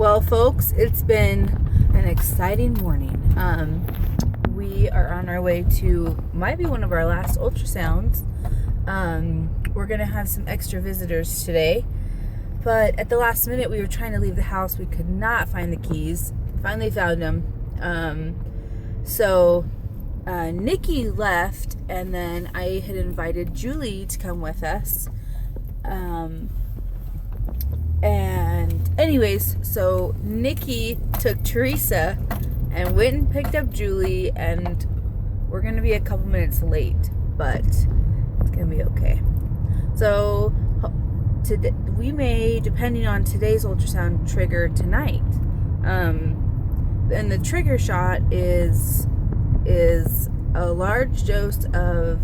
Well, folks, it's been an exciting morning. We are on our way to, might be one of our last ultrasounds. We're going to have some extra visitors today. But at the last minute, we were trying to leave the house. We could not find the keys. Finally found them. So Nikki left, and then I had invited Julie to come with us. And anyways, so Nikki took Teresa and went and picked up Julie, and we're going to be a couple minutes late, but it's going to be okay. So today, we may, depending on today's ultrasound, trigger tonight. And the trigger shot is a large dose of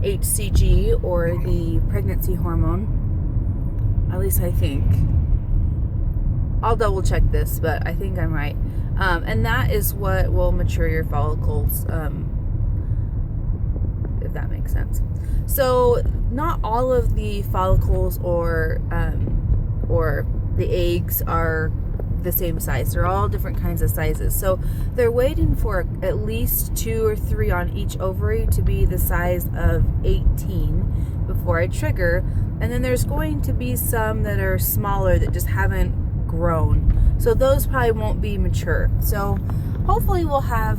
HCG, or the pregnancy hormone. At least I think. I'll double check this, but I think I'm right. And that is what will mature your follicles, if that makes sense. So not all of the follicles or the eggs are the same size. They're all different kinds of sizes. So they're waiting for at least 2 or 3 on each ovary to be the size of 18 before I trigger. And then there's going to be some that are smaller that just haven't grown. So those probably won't be mature. So hopefully we'll have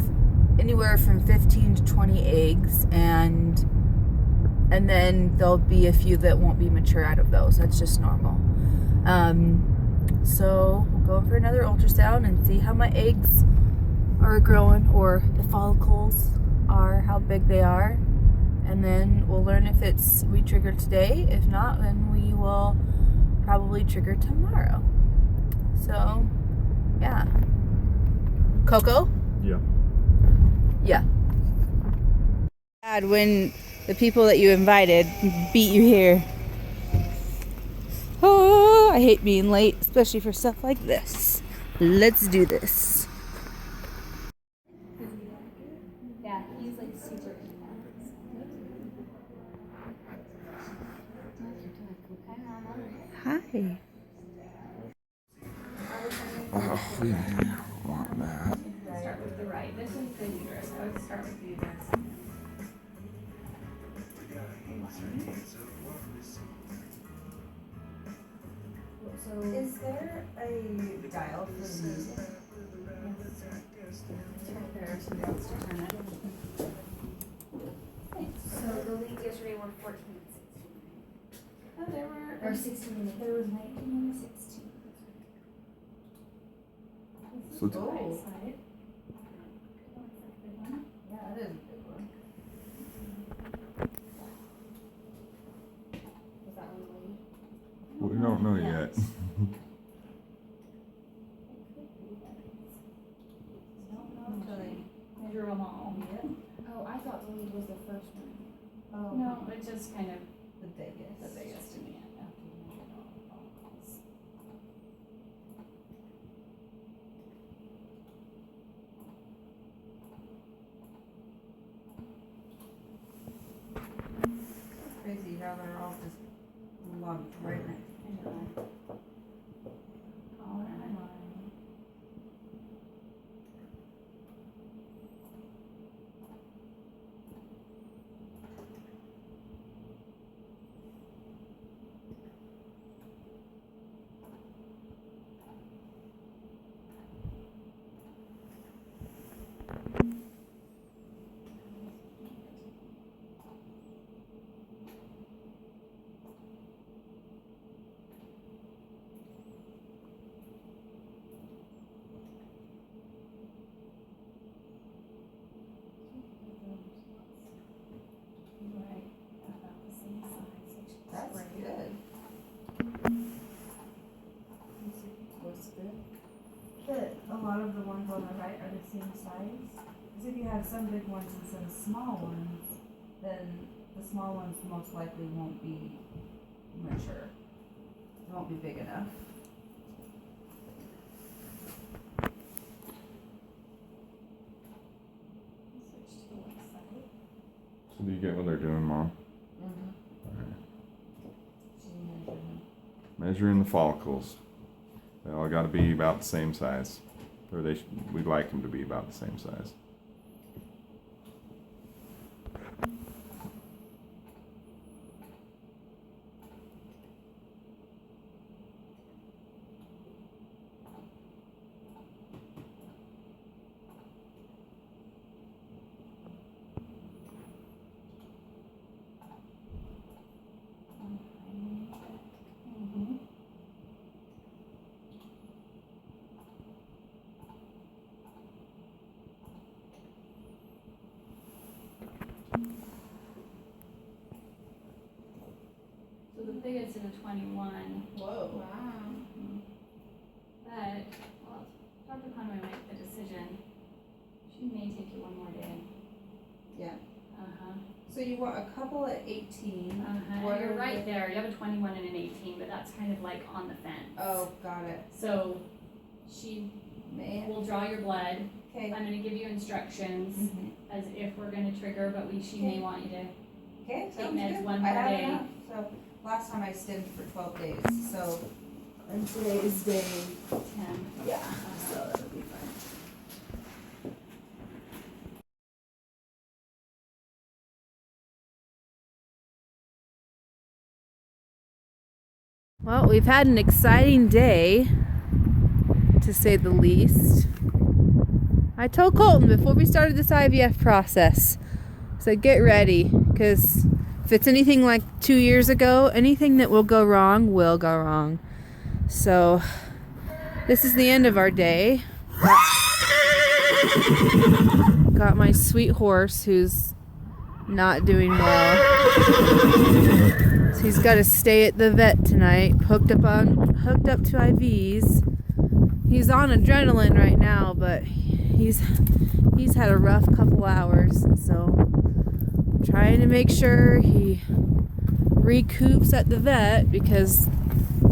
anywhere from 15 to 20 eggs, and then there'll be a few that won't be mature out of those. That's just normal. So we'll go for another ultrasound and see how my eggs are growing, or the follicles are, how big they are. And then we'll learn if we trigger today. If not, then we will probably trigger tomorrow. So, yeah. Coco? Yeah. Yeah. Bad when the people that you invited beat you here. Oh, I hate being late, especially for stuff like this. Let's do this. Yeah, he's like super Hi. Oh, we want that. start with the right. This one's the uterus. I would start with the uterus. So Is there a dial for the music? it's right there. Somebody else to turn it. Thanks. So the leads yesterday were 14 and 16. Oh, there were. Or 16. There was 19 and 16. So The right side. Yeah, that is a big one. Was that one the lead? we don't know yet. Until they Measure them all. yeah. Oh, I thought the lead was the first one. Oh, No, it's just kind of the biggest. the biggest to me after you measured all the follicles. It's crazy how they're all just lumped right next to each other. All in my mind. Right, about the same size, which is That's great. good. What's good? That a lot of the ones on the right are the same size. Because if you have some big ones and some small ones, then the small ones most likely won't be mature. They won't be big enough. Switch to the left side. So do you get what they're doing, Mom? Mm-hmm. Alright. She measured them. Measuring the follicles. They all got to be about the same size, or we'd like them to be about the same size. So the biggest is a 21. Whoa. Wow. But, well, Dr. Conway will make the decision. She may take you one more day. Yeah. Uh-huh. So you want a couple at 18. Uh-huh. What You're are right the- there. You have a 21 and an 18, but that's kind of like on the fence. Oh, got it. So she Man. will draw your blood. Okay. I'm going to give you instructions Mhm. as if we're going to trigger, but she may want you to. Okay, Take sounds meds good. one I more have day. enough. So last time I stimmed for 12 days. So, and today is day 10. yeah. So that'll be fun. Well, we've had an exciting day, to say the least. I told Colton before we started this IVF process, I said get ready, because if it's anything like 2 years ago, anything that will go wrong will go wrong. So this is the end of our day. Got my sweet horse who's not doing well. So he's got to stay at the vet tonight, hooked up to IVs. He's on adrenaline right now, but he's had a rough couple hours, so I'm trying to make sure he recoups at the vet, because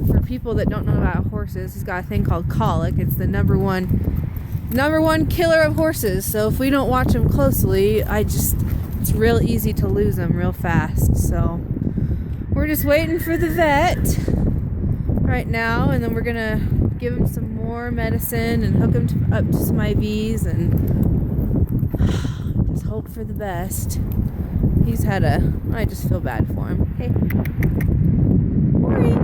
for people that don't know about horses, he's got a thing called colic. It's the number one killer of horses. So if we don't watch him closely, it's real easy to lose him real fast. So we're just waiting for the vet right now, and then we're gonna give him some more medicine and hook him up to some IVs and just hope for the best. I just feel bad for him. Hey. Maury.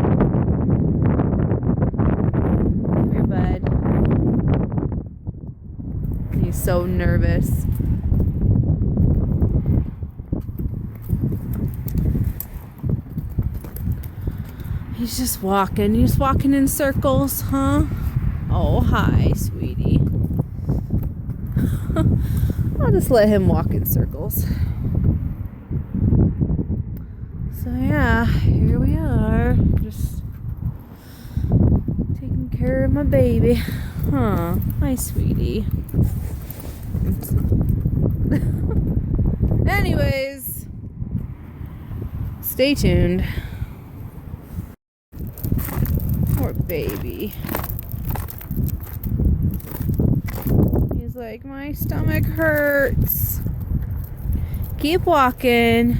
Come here, bud. He's so nervous. He's just walking. He's walking in circles, huh? Oh, hi, sweetie. I'll just let him walk in circles. So yeah, here we are. Just taking care of my baby. Huh. Hi, sweetie. Anyways, stay tuned. Poor baby. He's like, my stomach hurts. Keep walking.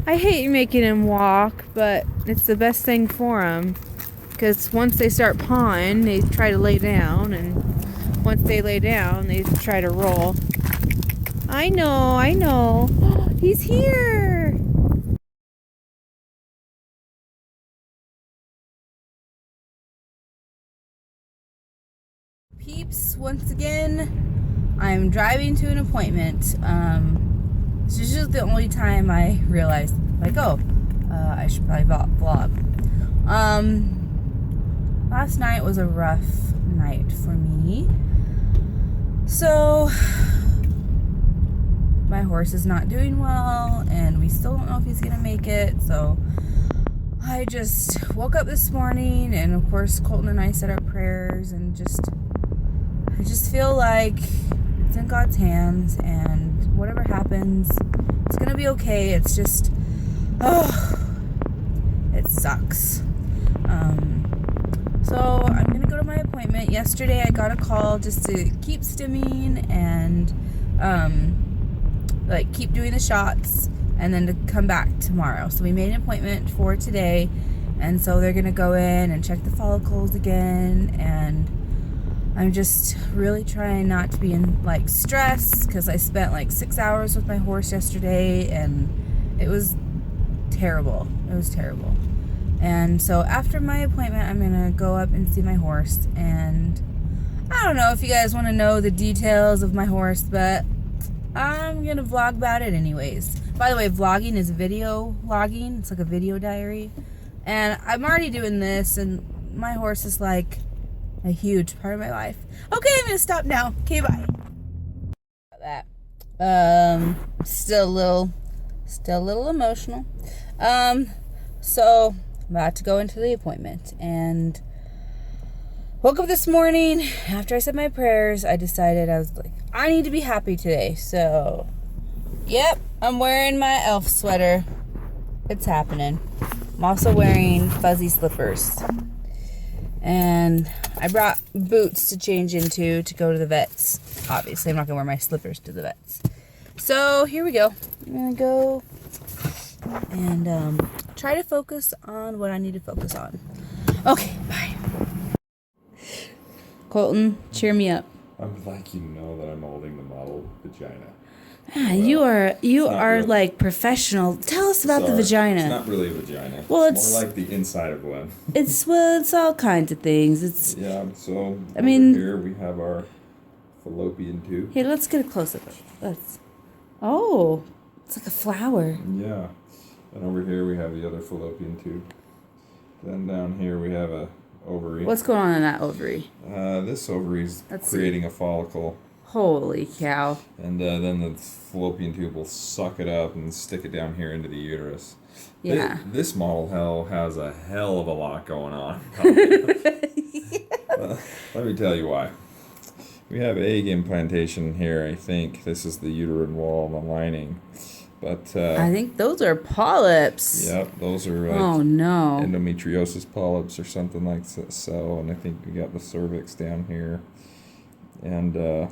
I hate making him walk, but it's the best thing for him. Because once they start pawing, they try to lay down. And once they lay down, they try to roll. I know. He's here. Peeps, once again, I'm driving to an appointment. This is just the only time I realized, like, I should probably vlog. Last night was a rough night for me. So, my horse is not doing well, and we still don't know if he's gonna make it, so I just woke up this morning, and of course Colton and I said our prayers, and I just feel like it's in God's hands, and whatever happens, it's gonna be okay. It's just, it sucks. So I'm gonna go to my appointment. Yesterday I got a call just to keep stimming and keep doing the shots, and then to come back tomorrow. So we made an appointment for today, And so they're going to go in and check the follicles again. And I'm just really trying not to be in like stress, because I spent like 6 hours with my horse yesterday and it was terrible. It was terrible. And so after my appointment, I'm going to go up and see my horse. And I don't know if you guys want to know the details of my horse, but I'm going to vlog about it anyways. By the way, vlogging is video logging. It's like a video diary. And I'm already doing this, and my horse is like a huge part of my life. Okay, I'm going to stop now. Okay, bye. That. Still a little emotional. So I'm about to go into the appointment, and woke up this morning after I said my prayers. I decided I was like, I need to be happy today. So, yep, I'm wearing my elf sweater. It's happening. I'm also wearing fuzzy slippers. And I brought boots to change into to go to the vets. Obviously, I'm not going to wear my slippers to the vets. So, here we go. I'm going to go and try to focus on what I need to focus on. Okay, bye. Colton, cheer me up. I'm like, you know that I'm holding the model vagina. Ah, you are really. like professional. Tell us about the vagina. It's not really a vagina. Well, it's more like the inside of one. It's all kinds of things. It's Yeah, so I mean, here we have our fallopian tube. Here, let's get a close up. Oh, it's like a flower. Yeah. And over here we have the other fallopian tube. Then down here we have a ovary. What's going on in that ovary? This ovary is creating a follicle. Holy cow. And then the fallopian tube will suck it up and stick it down here into the uterus. Yeah. This model hell has a hell of a lot going on. Let me tell you why. We have egg implantation here, I think. This is the uterine wall and the lining. But I think those are polyps. Yep, those are like endometriosis polyps or something like so. And I think we got the cervix down here. And I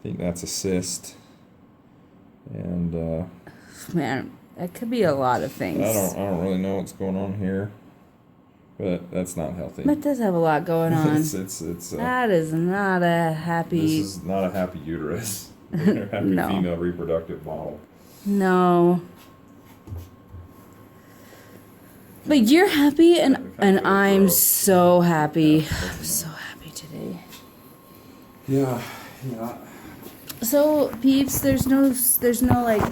think that's a cyst. And man, that could be a lot of things. I don't really know what's going on here, but that's not healthy. That does have a lot going on. it's that is not a happy. This is not a happy uterus. Or happy No. female reproductive model. No. But you're happy, and I'm gross. so happy. I'm so happy today. Yeah. So, peeps, there's no like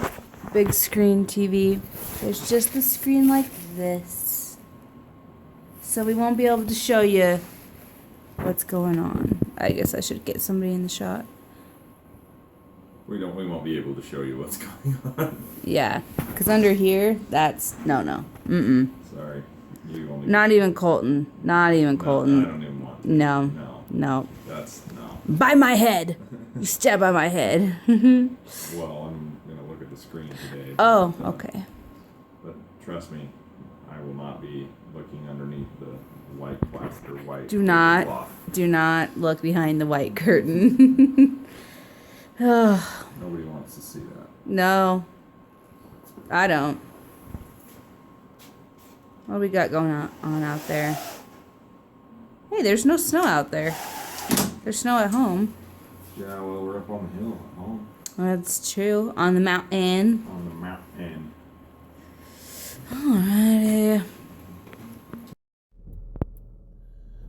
big screen TV. There's just the screen like this. So we won't be able to show you what's going on. I guess I should get somebody in the shot. We won't be able to show you what's going on. Yeah, because under here, that's no. Sorry. You only Not even Colton. Not even Colton. I don't even want to. No. That's no. By my head. You stab by my head. Well, I'm gonna look at the screen today. Oh, but, okay. But trust me, I will not be looking underneath the white plastic or white. Do cloth. not look behind the white curtain. Oh, Nobody wants to see that. no. I don't. What do we got going on out there? Hey, there's no snow out there. There's snow at home. Yeah, well, we're up on the hill at home. That's true. On the mountain. On the mountain. Alrighty.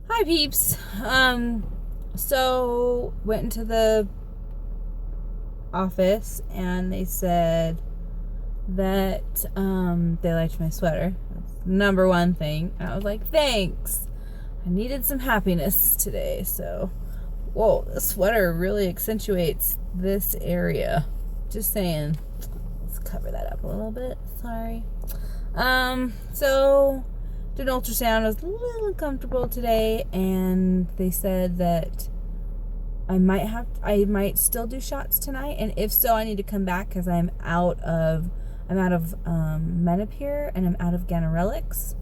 Hi, peeps. So went into the office and they said that they liked my sweater. That's the number one thing. And I was like, thanks. I needed some happiness today. So, whoa, the sweater really accentuates this area. Just saying. Let's cover that up a little bit. Sorry. So did an ultrasound. I was a little uncomfortable today, and they said that I might still do shots tonight, and if so, I need to come back because I'm out of Menopur and I'm out of Ganirelix,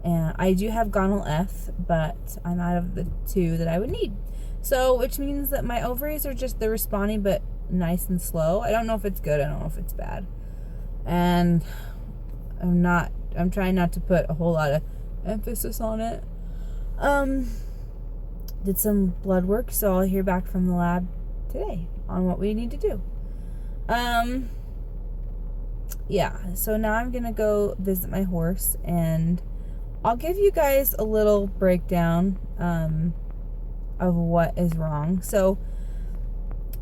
and I do have Gonal F, but I'm out of the two that I would need. So, which means that my ovaries are they're responding, but nice and slow. I don't know if it's good. I don't know if it's bad, and I'm trying not to put a whole lot of emphasis on it. Did some blood work, so I'll hear back from the lab today on what we need to do. Yeah, so now I'm gonna go visit my horse, and I'll give you guys a little breakdown of what is wrong. So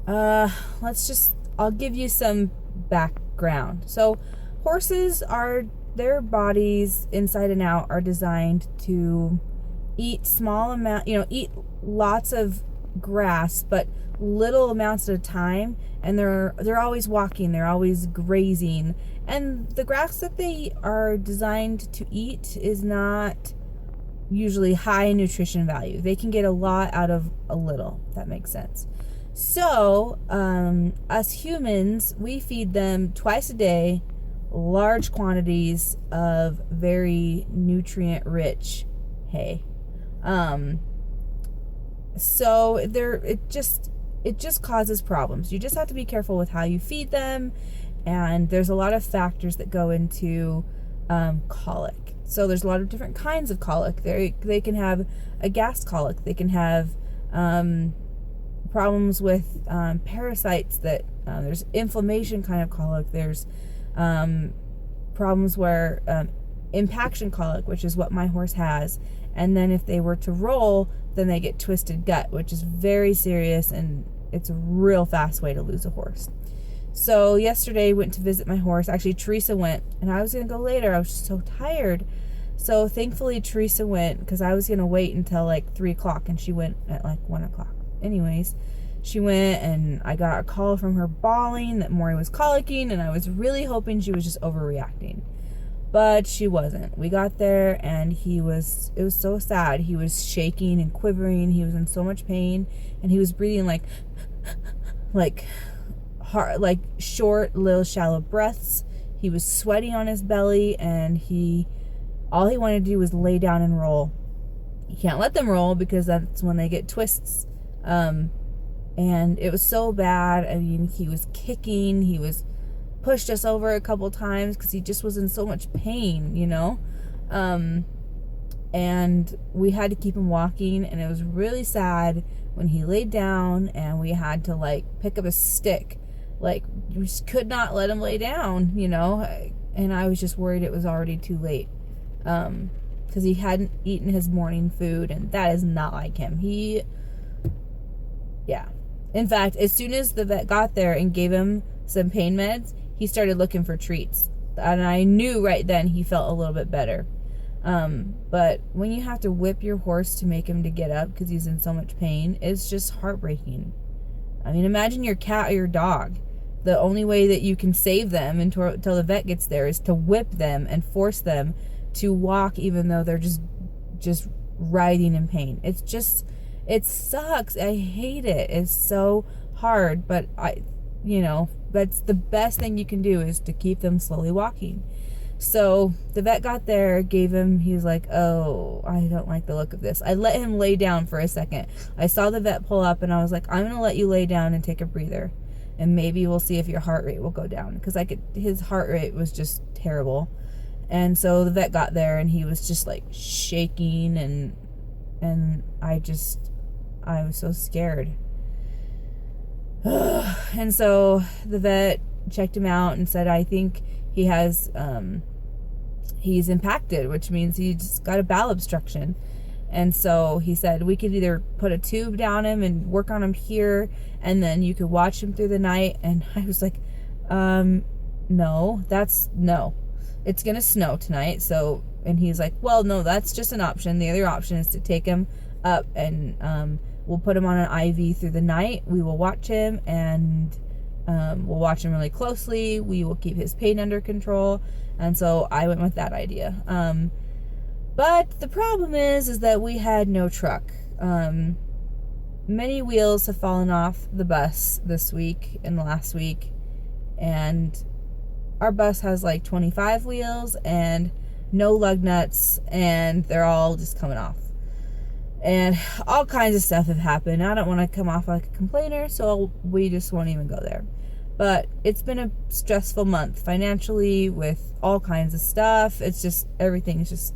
I'll give you some background. So horses their bodies inside and out are designed to eat eat lots of grass, but little amounts at a time, and they're always walking, they're always grazing, and the grass that they are designed to eat is not usually high in nutrition value. They can get a lot out of a little, if that makes sense. So us humans, we feed them twice a day large quantities of very nutrient rich hay. So it just causes problems. You just have to be careful with how you feed them, and there's a lot of factors that go into colic. So there's a lot of different kinds of colic. They can have a gas colic. They can have problems with parasites. That there's inflammation kind of colic. There's problems where impaction colic, which is what my horse has, and then if they were to roll, then they get twisted gut, which is very serious, and it's a real fast way to lose a horse. So yesterday went to visit my horse. Actually, Teresa went, and I was gonna go later. I was just so tired. So thankfully Teresa went, because I was gonna wait until like 3 o'clock, and she went at like 1 o'clock. Anyways, she went, and I got a call from her bawling that Maury was colicking, and I was really hoping she was just overreacting. But she wasn't. We got there, and it was so sad. He was shaking and quivering. He was in so much pain, and he was breathing like hard, like short, little, shallow breaths. He was sweating on his belly, and all he wanted to do was lay down and roll. You can't let them roll, because that's when they get twists. And it was so bad. I mean, he was kicking. He was pushed us over a couple times because he just was in so much pain, and we had to keep him walking, and it was really sad when he laid down, and we had to like pick up a stick. Like, we just could not let him lay down, and I was just worried it was already too late, because he hadn't eaten his morning food, and that is not like him. In fact, as soon as the vet got there and gave him some pain meds, he started looking for treats, and I knew right then he felt a little bit better. But when you have to whip your horse to make him to get up because he's in so much pain, it's just heartbreaking. I mean, imagine your cat or your dog. The only way that you can save them until the vet gets there is to whip them and force them to walk, even though they're just writhing in pain. It sucks. I hate it. It's so hard, but that's the best thing you can do, is to keep them slowly walking. So the vet got there, he was like, oh, I don't like the look of this. I let him lay down for a second. I saw the vet pull up, and I was like, I'm going to let you lay down and take a breather, and maybe we'll see if your heart rate will go down, because his heart rate was just terrible. And so the vet got there, and he was just like shaking, and I was so scared. And so the vet checked him out and said, I think he has he's impacted, which means he's got a bowel obstruction. And so he said, we could either put a tube down him and work on him here, and then you could watch him through the night. And I was like, no, it's gonna snow tonight. So, and he's like, well, no, that's just an option. The other option is to take him up, and we'll put him on an IV through the night. We will watch him, and we'll watch him really closely. We will keep his pain under control. And so I went with that idea. But the problem is that we had no truck. Many wheels have fallen off the bus this week and last week. And our bus has like 25 wheels and no lug nuts, and they're all just coming off. And all kinds of stuff have happened. I don't want to come off like a complainer, so we just won't even go there. But it's been a stressful month financially with all kinds of stuff. It's just, everything's just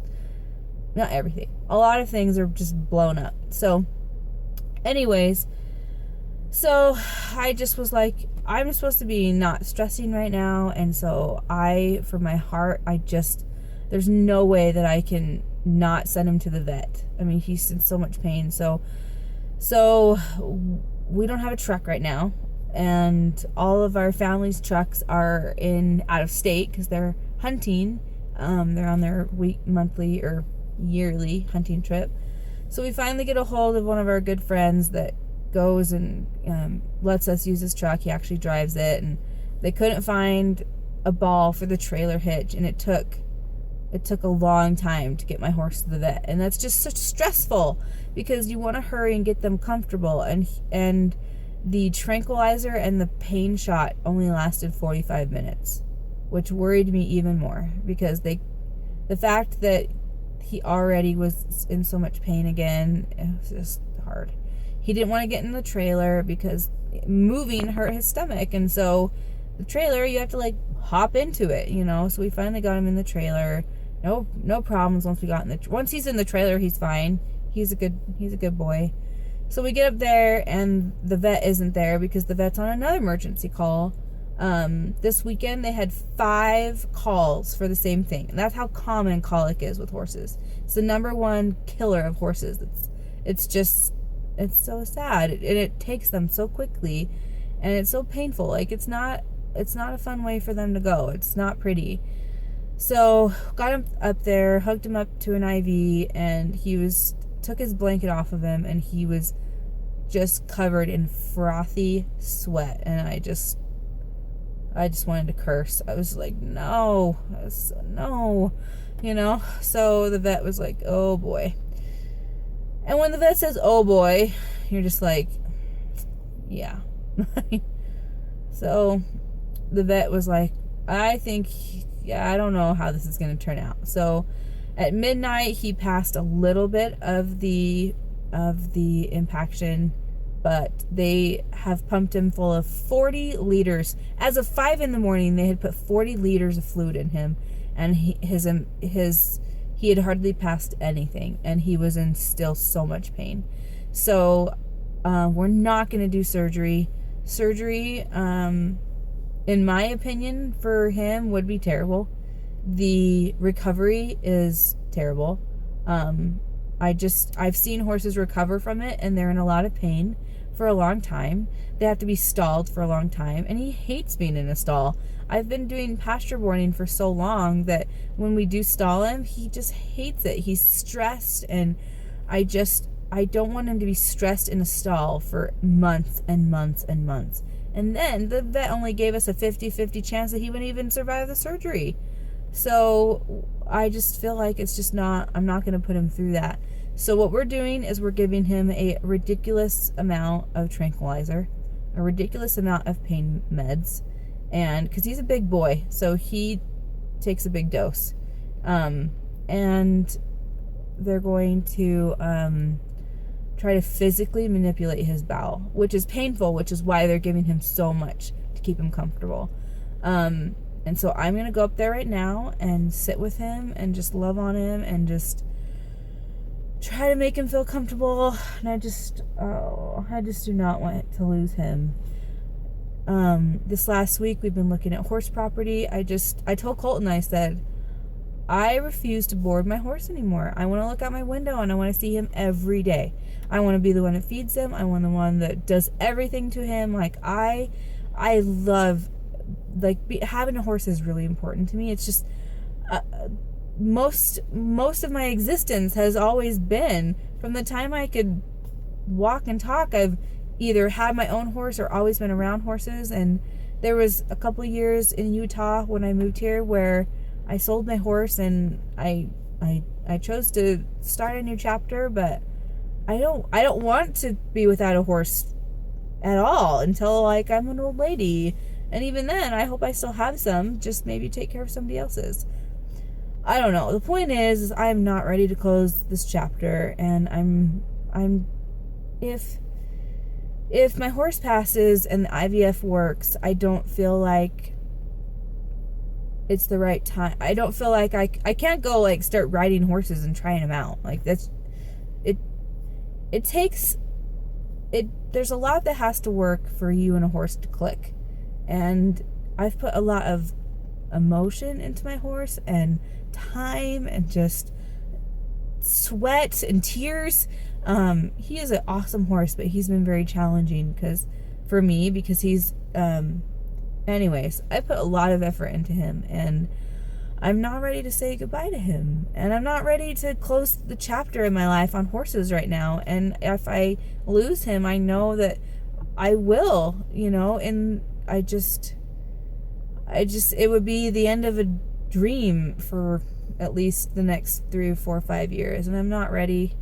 not everything. A lot of things are just blown up. So, anyways, so I just was like, I'm supposed to be not stressing right now. And so for my heart, there's no way that I can not send him to the vet. I mean, he's in so much pain. So we don't have a truck right now. And all of our family's trucks are out of state because they're hunting. They're on their monthly or yearly hunting trip. So we finally get a hold of one of our good friends that goes and lets us use his truck. He actually drives it, and they couldn't find a ball for the trailer hitch, and it took a long time to get my horse to the vet. And that's just such stressful because you want to hurry and get them comfortable, and the tranquilizer and the pain shot only lasted 45 minutes, which worried me even more because the fact that he already was in so much pain again, it was just hard. He didn't want to get in the trailer because moving hurt his stomach, and so the trailer, you have to like hop into it, so we finally got him in the trailer. No problems once he's in the trailer, he's fine. He's a good boy. So we get up there, and the vet isn't there because the vet's on another emergency call. This weekend they had 5 calls for the same thing, and that's how common colic is with horses. It's the number one killer of horses. It's so sad, and it takes them so quickly, and it's so painful. Like it's not a fun way for them to go. It's not pretty. So got him up there, hooked him up to an IV, and took his blanket off of him, and he was just covered in frothy sweat, and I just wanted to curse. I was like, no. So the vet was like, oh boy. And when the vet says, oh boy, you're just like, yeah. So the vet was like, I don't know how this is going to turn out. So at midnight, he passed a little bit of the impaction, but they have pumped him full of 40 liters. As of 5 a.m, they had put 40 liters of fluid in him, and he had hardly passed anything, and he was in still so much pain. So we're not going to do surgery. Surgery, in my opinion, for him would be terrible. The recovery is terrible. I've seen horses recover from it, and they're in a lot of pain for a long time. They have to be stalled for a long time, and he hates being in a stall. I've been doing pasture boarding for so long that when we do stall him, he just hates it. He's stressed, and I don't want him to be stressed in a stall for months and months and months. And then the vet only gave us a 50-50 chance that he wouldn't even survive the surgery. So I just feel like I'm not going to put him through that. So what we're doing is we're giving him a ridiculous amount of tranquilizer, a ridiculous amount of pain meds, and because he's a big boy, so he takes a big dose. And they're going to try to physically manipulate his bowel, which is painful, which is why they're giving him so much to keep him comfortable. And so I'm going to go up there right now and sit with him and just love on him and just try to make him feel comfortable. And I just do not want to lose him. This last week we've been looking at horse property. I told Colton, I said, I refuse to board my horse anymore. I want to look out my window and I want to see him every day. I want to be the one that feeds him. I want the one that does everything to him. Like I love, having a horse is really important to me. It's just most of my existence has always been, from the time I could walk and talk, I've either had my own horse or always been around horses. And there was a couple of years in Utah when I moved here where I sold my horse and I chose to start a new chapter, but I don't want to be without a horse at all until I'm an old lady. And even then, I hope I still have some, just maybe take care of somebody else's. I don't know. The point is I'm not ready to close this chapter, and if my horse passes and the IVF works, I don't feel like it's the right time. I don't feel like I can't go like start riding horses and trying them out. Like that's it takes it there's a lot that has to work for you and a horse to click. And I've put a lot of emotion into my horse and time and just sweat and tears. He is an awesome horse, but he's been very challenging for me because he's anyways, I put a lot of effort into him, and I'm not ready to say goodbye to him, and I'm not ready to close the chapter in my life on horses right now. And if I lose him, I know that I will, and it would be the end of a dream for at least the next 3 or 4 or 5 years, and I'm not ready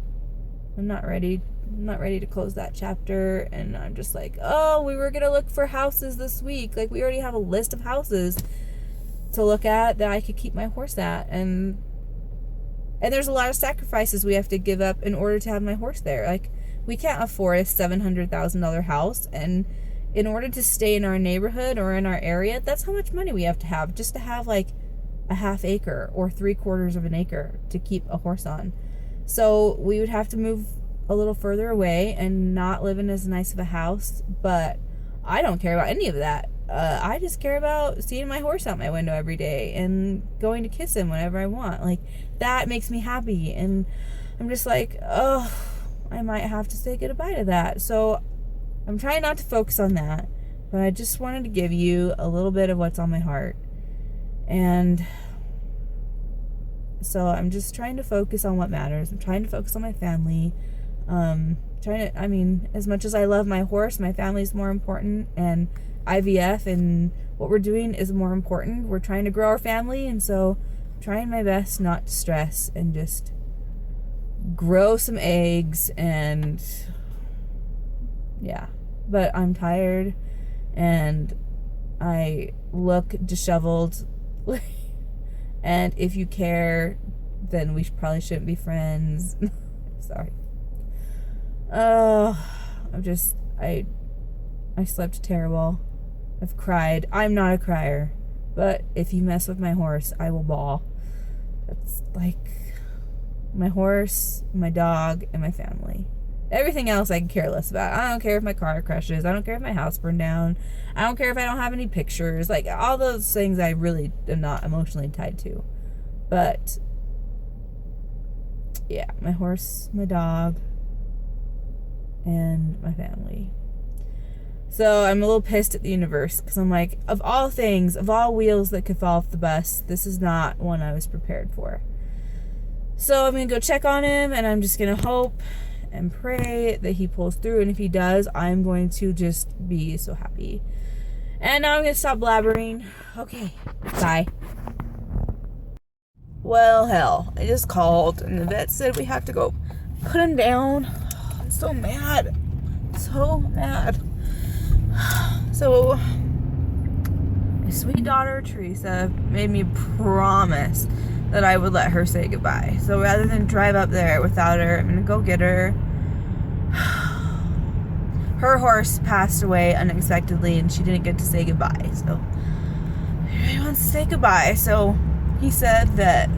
to close that chapter. And I'm just like, oh, we were gonna look for houses this week. Like, we already have a list of houses to look at that I could keep my horse at, and there's a lot of sacrifices we have to give up in order to have my horse there. Like, we can't afford a $700,000 house, and in order to stay in our neighborhood or in our area, that's how much money we have just to have like a half acre or 3/4 of an acre to keep a horse on. So we would have to move a little further away and not live in as nice of a house. But I don't care about any of that. I just care about seeing my horse out my window every day and going to kiss him whenever I want. Like, that makes me happy. And I'm just like, oh, I might have to say goodbye to that. So I'm trying not to focus on that, but I just wanted to give you a little bit of what's on my heart. And so I'm just trying to focus on what matters. I'm trying to focus on my family. As much as I love my horse, my family is more important, and IVF and what we're doing is more important. We're trying to grow our family, and so I'm trying my best not to stress and just grow some eggs. And yeah, but I'm tired and I look disheveled. And if you care, then we probably shouldn't be friends. Sorry. Oh, I slept terrible. I've cried. I'm not a crier, but if you mess with my horse, I will bawl. That's like my horse, my dog, and my family. Everything else I can care less about. I don't care if my car crashes. I don't care if my house burned down. I don't care if I don't have any pictures. Like, all those things I really am not emotionally tied to. But yeah, my horse, my dog, and my family. So I'm a little pissed at the universe because I'm like, of all things, of all wheels that could fall off the bus, this is not one I was prepared for. So I'm going to go check on him, and I'm just going to hope and pray that he pulls through. And if he does, I'm going to just be so happy. And now I'm going to stop blabbering. Okay, bye. Well, hell, I just called, and the vet said we have to go put him down. I'm so mad. So mad. So, my sweet daughter, Teresa, made me promise that I would let her say goodbye. So rather than drive up there without her, I'm going to go get her. Her horse passed away unexpectedly, and she didn't get to say goodbye. So, he wants to say goodbye. So, he said that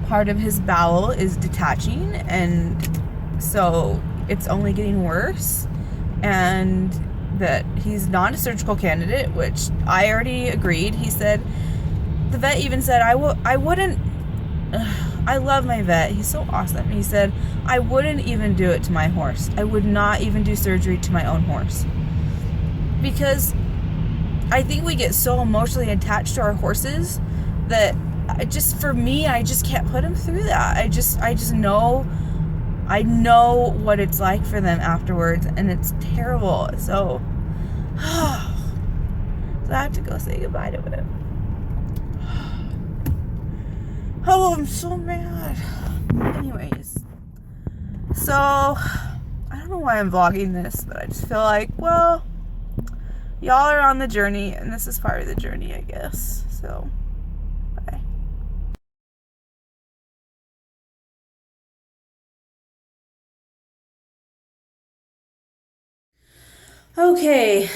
part of his bowel is detaching, and so it's only getting worse, and that he's not a surgical candidate, which I already agreed. He said, the vet even said, I wouldn't, I love my vet. He's so awesome. He said, I wouldn't even do it to my horse. I would not even do surgery to my own horse. Because I think we get so emotionally attached to our horses that I just can't put him through that. I just know, I know what it's like for them afterwards, and it's terrible. So I have to go say goodbye to him. Oh, I'm so mad. Anyways, so I don't know why I'm vlogging this, but I just feel like, well, y'all are on the journey, and this is part of the journey, I guess. So, bye. Okay,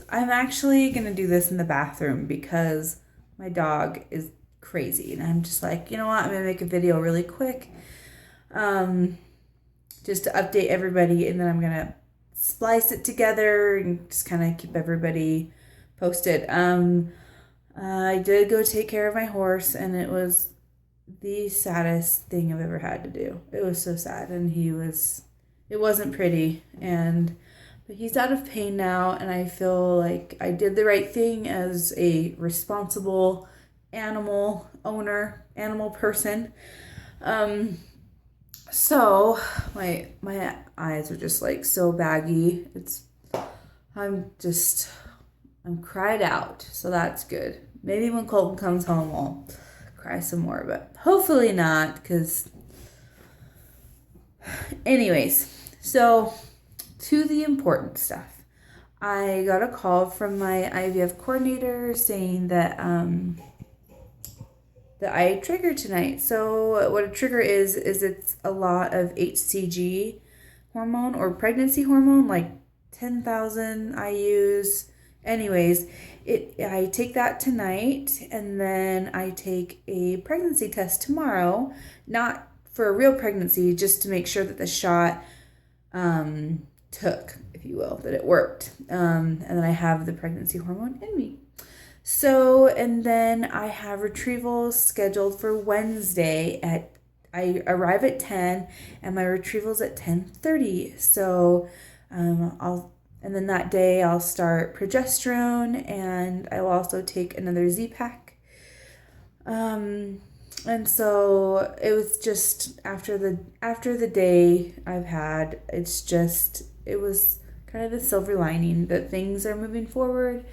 I'm actually going to do this in the bathroom because my dog is crazy. And I'm just like, you know what? I'm going to make a video really quick just to update everybody. And then I'm going to splice it together and just kind of keep everybody posted. I did go take care of my horse, and it was the saddest thing I've ever had to do. It was so sad, and it wasn't pretty, but he's out of pain now, and I feel like I did the right thing as a responsible animal owner, animal person. So my eyes are just like so baggy. I'm cried out, so that's good. Maybe when Colton comes home, I'll cry some more, but hopefully not, because anyways, so to the important stuff. I got a call from my IVF coordinator saying that I triggered tonight. So what a trigger is it's a lot of HCG hormone or pregnancy hormone, like 10,000 IUs. Anyways, I take that tonight, and then I take a pregnancy test tomorrow, not for a real pregnancy, just to make sure that the shot took, if you will, that it worked. And then I have the pregnancy hormone in me. So, and then I have retrievals scheduled for Wednesday I arrive at 10, and my retrieval's at 10:30. So, and then that day I'll start progesterone, and I will also take another Z-Pack. And so it was just after the day I've had, it was kind of the silver lining that things are moving forward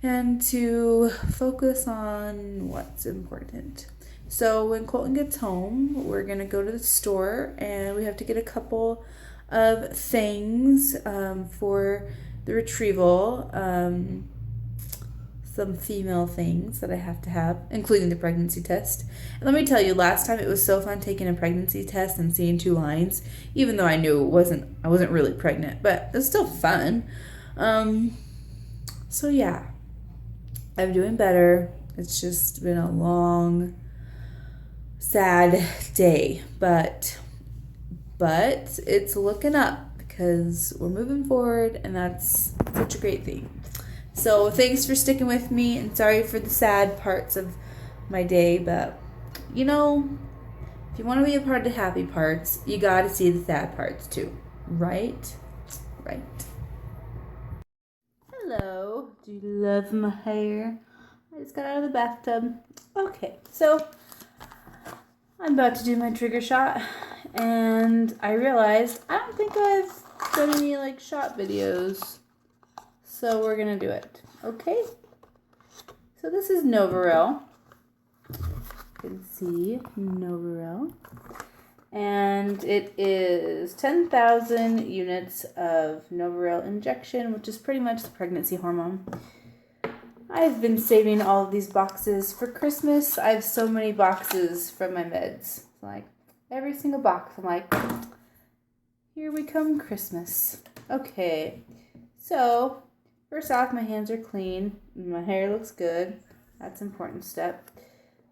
and to focus on what's important. So when Colton gets home, we're going to go to the store, and we have to get a couple of things for the retrieval, some female things that I have to have, including the pregnancy test. And let me tell you, last time it was so fun taking a pregnancy test and seeing 2 lines, even though I knew I wasn't really pregnant, but it was still fun. So yeah, I'm doing better. It's just been a long, sad day, but it's looking up because we're moving forward, and that's such a great thing. So thanks for sticking with me, and sorry for the sad parts of my day, but if you want to be a part of the happy parts, you got to see the sad parts too, right? Hello, do you love my hair? I just got out of the bathtub. Okay, so I'm about to do my trigger shot, and I realized I don't think I've done any shot videos, so we're gonna do it. Okay, so this is Novarel. You can see Novarel, and it is 10,000 units of Novarel injection, which is pretty much the pregnancy hormone. I've been saving all of these boxes for Christmas. I have so many boxes from my meds. Every single box, I'm like, here we come Christmas. Okay, so first off, my hands are clean. My hair looks good. That's an important step.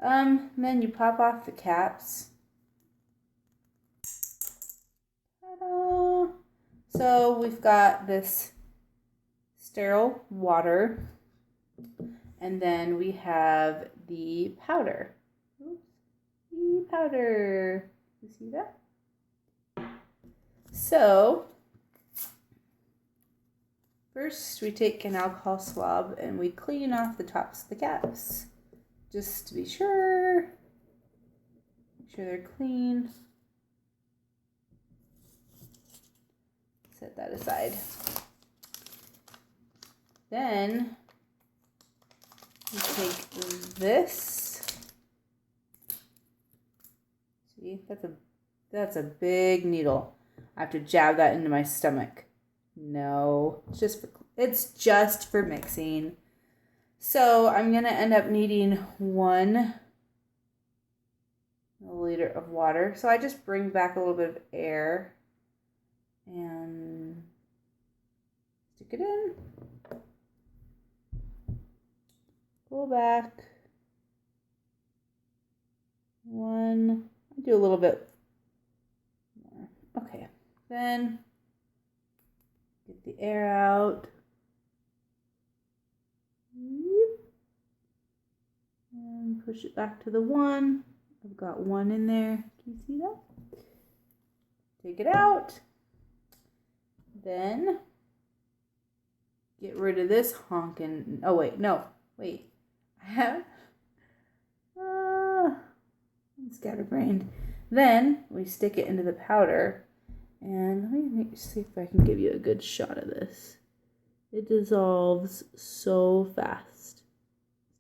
Then you pop off the caps. Ta-da! So we've got this sterile water, and then we have the powder. Oops. The powder. You see that? So first we take an alcohol swab and we clean off the tops of the caps, just to be sure. Make sure they're clean. Set that aside. Then we take this. See, that's a big needle. I have to jab that into my stomach. No, it's just for mixing. So I'm gonna end up needing 1 milliliter of water. So I just bring back a little bit of air and stick it in. Pull back. 1. I'll do a little bit more. Okay. Then get the air out. And push it back to the 1. I've got 1 in there. Can you see that? Take it out. Then get rid of this honkin'. Oh, wait. No. Wait. I have. I'm scatterbrained. Then we stick it into the powder. And let me see if I can give you a good shot of this. It dissolves so fast.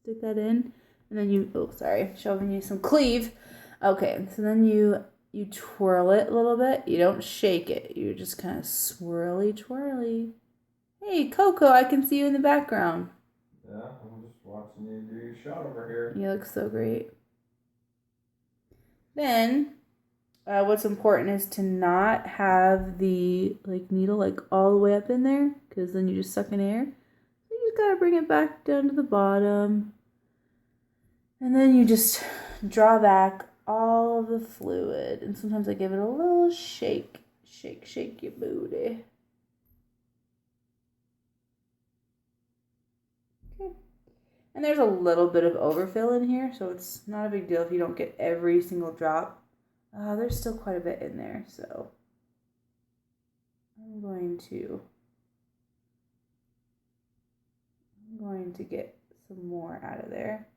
Stick that in. And then you, oh, sorry, shoving you some cleave. Okay, so then you twirl it a little bit. You don't shake it. You just kind of swirly, twirly. Hey, Coco, I can see you in the background. Yeah, I'm just watching you do your shot over here. You look so great. Then, what's important is to not have the needle all the way up in there, because then you just suck in air. So you just gotta bring it back down to the bottom. And then you just draw back all of the fluid. And sometimes I give it a little shake. Shake your booty. Okay. And there's a little bit of overfill in here, so it's not a big deal if you don't get every single drop. There's still quite a bit in there, so I'm going to get some more out of there.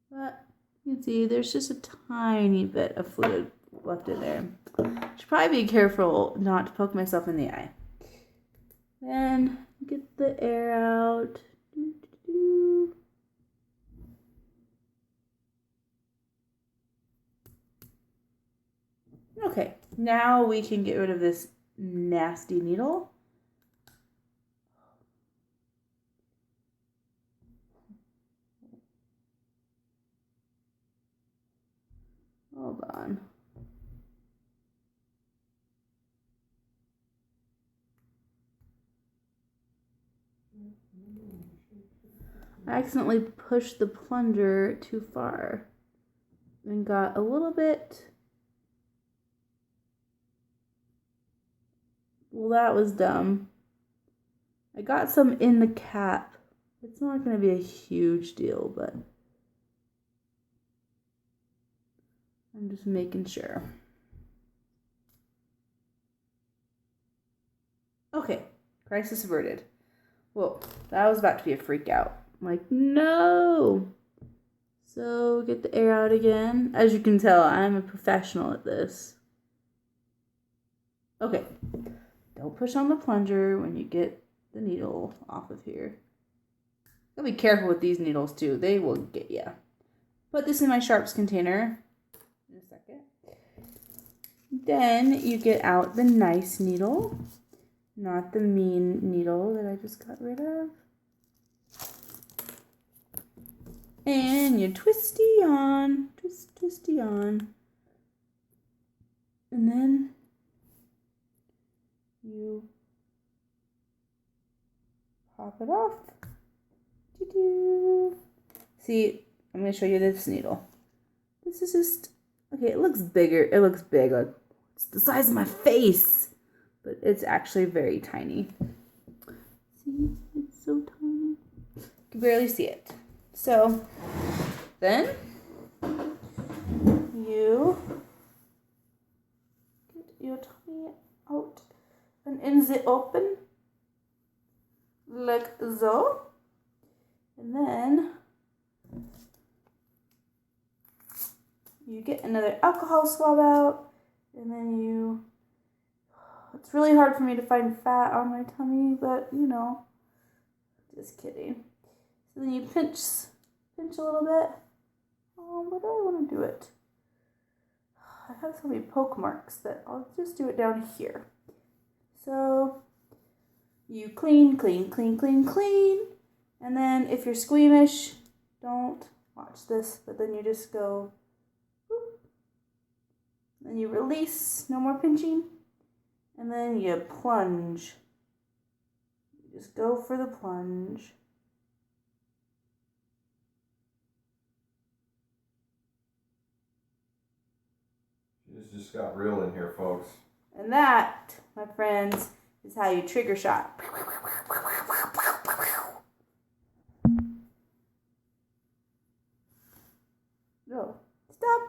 But you can see there's just a tiny bit of fluid left in there. Should probably be careful not to poke myself in the eye. Then get the air out. Okay, now we can get rid of this nasty needle. Hold on. I accidentally pushed the plunger too far and got a little bit. Well, that was dumb. I got some in the cap. It's not going to be a huge deal, but I'm just making sure. Okay, crisis averted. Whoa, that was about to be a freak out. I'm like, no! So, get the air out again. As you can tell, I'm a professional at this. Okay, don't push on the plunger when you get the needle off of here. Gotta be careful with these needles too. They will get you. Put this in my sharps container in a second. Then you get out the nice needle, not the mean needle that I just got rid of. And you twisty on, twisty on. And then you pop it off. Doo-doo. See, I'm going to show you this needle. This is just, okay, it looks bigger. It looks big, like it's the size of my face. But it's actually very tiny. See, it's so tiny. You can barely see it. So, then you get your tummy out and in the open, like so. And then you get another alcohol swab out, and then it's really hard for me to find fat on my tummy, but just kidding. So then you pinch a little bit. Oh, where do I want to do it? I have so many poke marks that I'll just do it down here. So you clean. And then if you're squeamish, don't watch this, but then you just go, whoop. Then you release, no more pinching. And then you plunge. Just go for the plunge. It's just got real in here, folks. And that, my friends, is how you trigger shot. No. Stop.